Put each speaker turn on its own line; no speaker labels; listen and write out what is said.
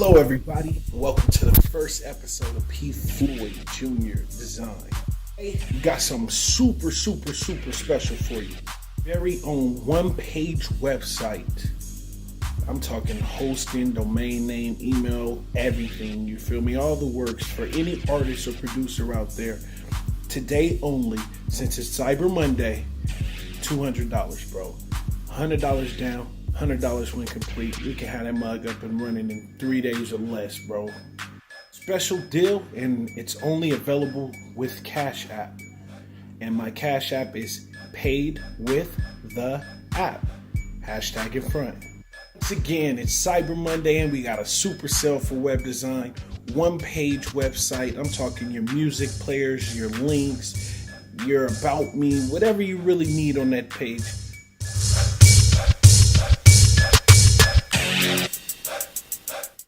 Hello, everybody. Welcome to the first episode of P. Floyd Jr. Design. Hey, we got something super special for you. Very own one-page website. I'm talking hosting, domain name, email, everything. You feel me? All the works for any artist or producer out there. Today only, since it's Cyber Monday, $200, bro. $100 down, $100 when complete. We can have that mug up and running in 3 days or less, bro. Special deal, and it's only available with Cash App. And my Cash App is paid with the app. Hashtag in front. Once again, it's Cyber Monday, and we got a super sale for web design. One-page website. I'm talking your music players, your links, your about me, whatever you really need on that page.